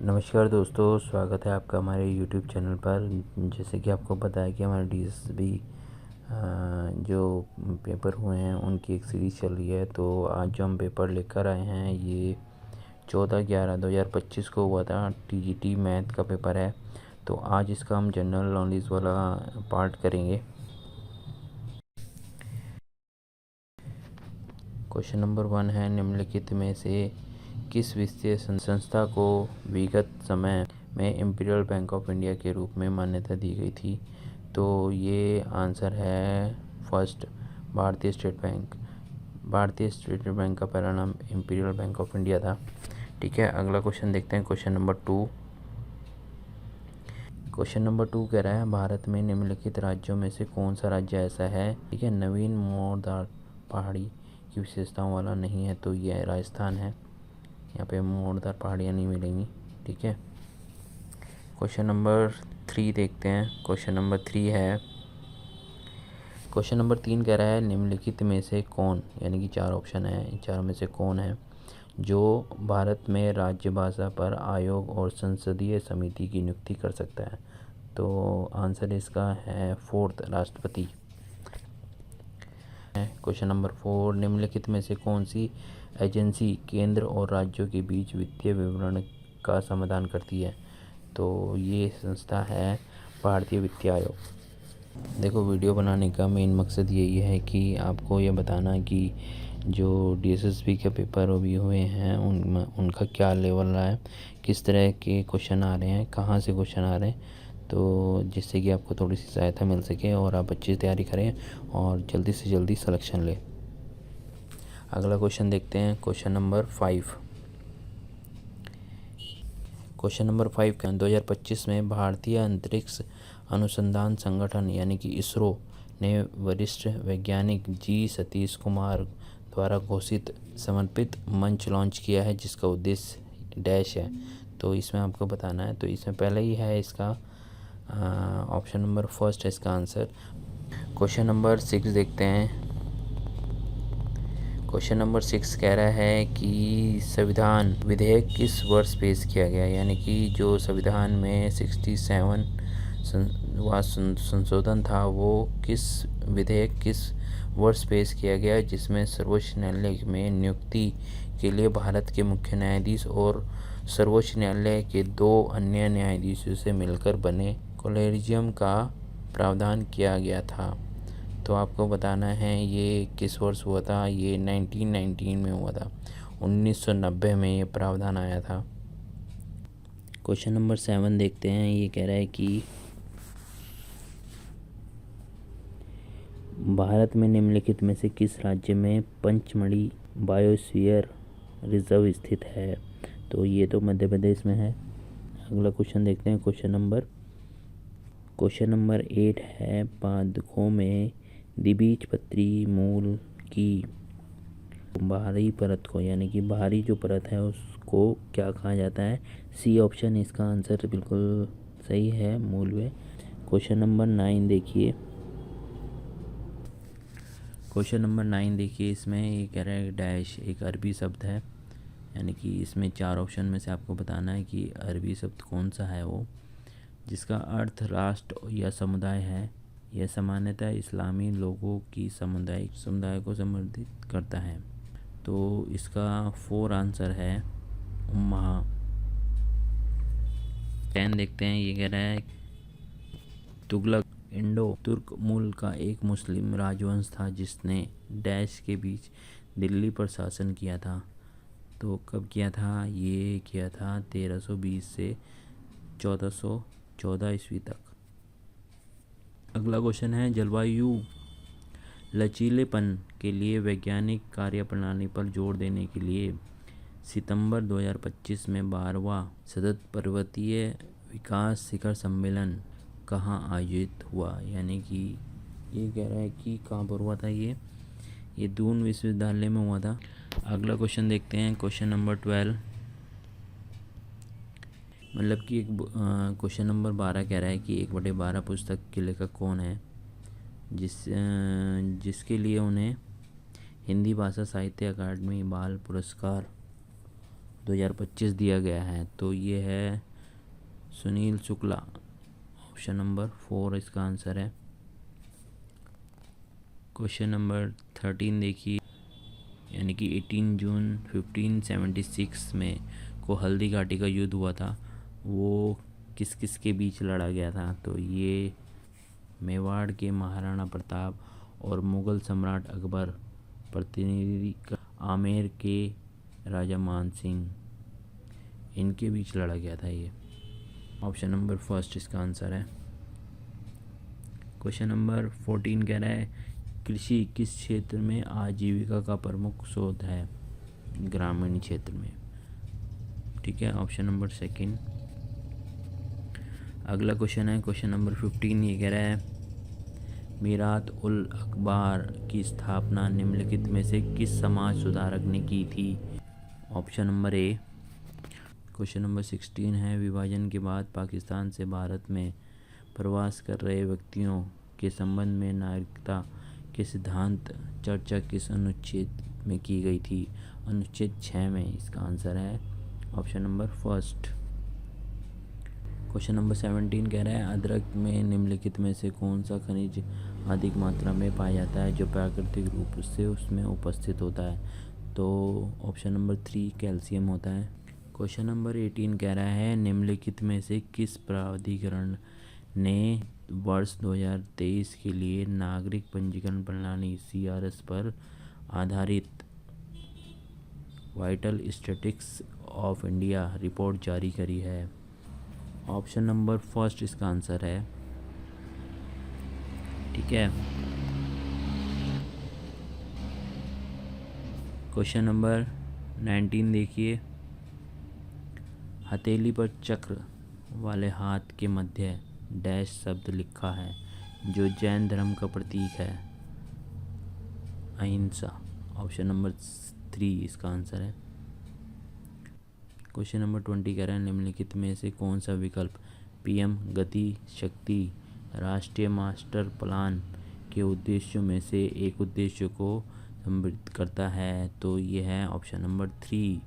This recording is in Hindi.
नमस्कार दोस्तों, स्वागत है आपका हमारे YouTube चैनल पर। जैसे कि आपको पता है कि हमारे DSSB जो पेपर हुए हैं उनकी एक सीरीज़ चल रही है। तो आज जो हम पेपर लेकर आए हैं ये 14/11/2025 को हुआ था। TGT मैथ का पेपर है। तो आज इसका हम जनरल नॉलेज वाला पार्ट करेंगे। क्वेश्चन नंबर 1 है, निम्नलिखित में से किस वित्तीय संस्था को विगत समय में इंपीरियल बैंक ऑफ इंडिया के रूप में मान्यता दी गई थी? तो ये आंसर है फर्स्ट, भारतीय स्टेट बैंक। भारतीय स्टेट बैंक का पहला नाम इंपीरियल बैंक ऑफ इंडिया था। ठीक है, अगला क्वेश्चन देखते हैं। क्वेश्चन नंबर 2 कह रहा है, भारत में निम्नलिखित राज्यों में से कौन सा राज्य ऐसा है, ठीक है, नवीन मोरदार पहाड़ी की विशेषताओं वाला नहीं है? तो यह राजस्थान है। यहाँ पे मोरदार पहाड़ियाँ नहीं मिलेंगी। ठीक है, क्वेश्चन नंबर 3 देखते हैं। क्वेश्चन नंबर 3 कह रहा है, निम्नलिखित में से कौन, यानी कि 4 ऑप्शन है, इन चारों में से कौन है जो भारत में राज्य भाषा पर आयोग और संसदीय समिति की नियुक्ति कर सकता है? तो आंसर इसका है फोर्थ, राष्ट्रपति। क्वेश्चन नंबर 4, निम्नलिखित में से कौन सी एजेंसी केंद्र और राज्यों के बीच वित्तीय विवरण का समाधान करती है? तो ये संस्था है भारतीय वित्तीय आयोग। देखो, वीडियो बनाने का मेन मकसद यही है कि आपको ये बताना कि जो DSSB के पेपर अभी हुए हैं उनका क्या लेवल रहा है, किस तरह के क्वेश्चन आ रहे हैं, कहाँ से क्वेश्चन आ रहे हैं, तो जिससे कि आपको थोड़ी सी सहायता मिल सके और आप अच्छी तैयारी करें और जल्दी से जल्दी सिलेक्शन लें। अगला क्वेश्चन देखते हैं। क्वेश्चन नंबर 5 का 2025 में भारतीय अंतरिक्ष अनुसंधान संगठन यानी कि इसरो ने वरिष्ठ वैज्ञानिक जी सतीश कुमार द्वारा घोषित समर्पित मंच लॉन्च किया है, जिसका उद्देश्य डैश है। तो इसमें आपको बताना है। तो इसमें पहले ही है इसका ऑप्शन नंबर फर्स्ट है इसका आंसर। क्वेश्चन नंबर 6 देखते हैं। क्वेश्चन नंबर 6 कह रहा है कि संविधान विधेयक किस वर्ष पेश किया गया, यानी कि जो संविधान में 67 संशोधन था वो किस वर्ष पेश किया गया, जिसमें सर्वोच्च न्यायालय में नियुक्ति के लिए भारत के मुख्य न्यायाधीश और सर्वोच्च न्यायालय के 2 अन्य न्यायाधीशों से मिलकर बने कोलेजियम का प्रावधान किया गया था। तो आपको बताना है ये किस वर्ष हुआ था। ये 1919 में हुआ था। 1990 में ये प्रावधान आया था। क्वेश्चन नंबर 7 देखते हैं। ये कह रहा है कि भारत में निम्नलिखित में से किस राज्य में पंचमढ़ी बायोस्फीयर रिजर्व स्थित है? तो ये तो मध्य प्रदेश में है। अगला क्वेश्चन देखते हैं। क्वेश्चन नंबर 8 है, पादकों में द्विबीजपत्री मूल की बाहरी परत को, यानी कि बाहरी जो परत है उसको क्या कहा जाता है? सी ऑप्शन इसका आंसर बिल्कुल सही है, मूलवे। क्वेश्चन नंबर 9 देखिए। इसमें ये कह रहा है डैश एक अरबी शब्द है, यानी कि इसमें 4 ऑप्शन में से आपको बताना है कि अरबी शब्द कौन सा है वो, जिसका अर्थ राष्ट्र या समुदाय है। यह सामान्यतः इस्लामी लोगों की समुदाय को संबोधित करता है। तो इसका 4 आंसर है उम्मा। 10 देखते हैं। ये कह रहा है तुगलक इंडो तुर्क मूल का एक मुस्लिम राजवंश था जिसने डैश के बीच दिल्ली पर शासन किया था। तो कब किया था? ये किया था 1320 से 1414 ईस्वी तक। अगला क्वेश्चन है, जलवायु लचीलेपन के लिए वैज्ञानिक कार्यप्रणाली पर जोर देने के लिए सितंबर 2025 में 12वां सतत पर्वतीय विकास शिखर सम्मेलन कहाँ आयोजित हुआ? यानी कि ये कह रहा है कि कहाँ पर हुआ था? ये दून विश्वविद्यालय में हुआ था। अगला क्वेश्चन देखते हैं। क्वेश्चन नंबर 12, मतलब कि क्वेश्चन नंबर 12 कह रहा है कि 1/12 पुस्तक के लेखक कौन है, जिसके लिए उन्हें हिंदी भाषा साहित्य अकादमी बाल पुरस्कार 2025 दिया गया है, तो ये है सुनील शुक्ला। ऑप्शन नंबर 4 इसका आंसर है। क्वेश्चन नंबर 13 देखिए, यानी कि 18 जून 1576 में को हल्दी घाटी का युद्ध हुआ था, वो किस किस के बीच लड़ा गया था? तो ये मेवाड़ के महाराणा प्रताप और मुग़ल सम्राट अकबर प्रतिनिधि आमेर के राजा मान सिंह, इनके बीच लड़ा गया था ये। ऑप्शन नंबर फर्स्ट इसका आंसर है। क्वेश्चन नंबर 14 कह रहा है, कृषि किस क्षेत्र में आजीविका का प्रमुख स्रोत है? ग्रामीण क्षेत्र में। ठीक है, ऑप्शन नंबर सेकंड। अगला क्वेश्चन है क्वेश्चन नंबर 15, ये कह रहा है, मीरात उल अखबार की स्थापना निम्नलिखित में से किस समाज सुधारक ने की थी? Option number A. Question number 16 है, विभाजन के बाद पाकिस्तान से भारत में प्रवास कर रहे व्यक्तियों के संबंध में नागरिकता के सिद्धांत चर्चा किस अनुच्छेद में की गई थी? अनुच्छेद 6 में इसका आंसर है option number first. Question number 17 कह रहा है, अदरक में निम्नलिखित में से कौन सा खनिज अधिक मात्रा में पाया जाता है जो प्राकृतिक रूप से उसमें उपस्थित होता है? तो ऑप्शन नंबर 3 कैल्शियम होता है। क्वेश्चन नंबर 18 कह रहा है, निम्नलिखित में से किस प्राधिकरण ने वर्ष 2023 के लिए नागरिक पंजीकरण प्रणाली CRS पर आधारित vital statistics of India report जारी करी है? ऑप्शन नंबर फर्स्ट इसका आंसर है। ठीक है, क्वेश्चन नंबर 19 देखिए, हथेली पर चक्र वाले हाथ के मध्य डैश शब्द लिखा है जो जैन धर्म का प्रतीक है? अहिंसा। ऑप्शन नंबर 3 इसका आंसर है। क्वेश्चन नंबर 20 कह रहा है, निम्नलिखित में से कौन सा विकल्प PM गति शक्ति राष्ट्रीय मास्टर प्लान के उद्देश्यों में से एक उद्देश्य को संबोधित करता है? तो ये है ऑप्शन नंबर 3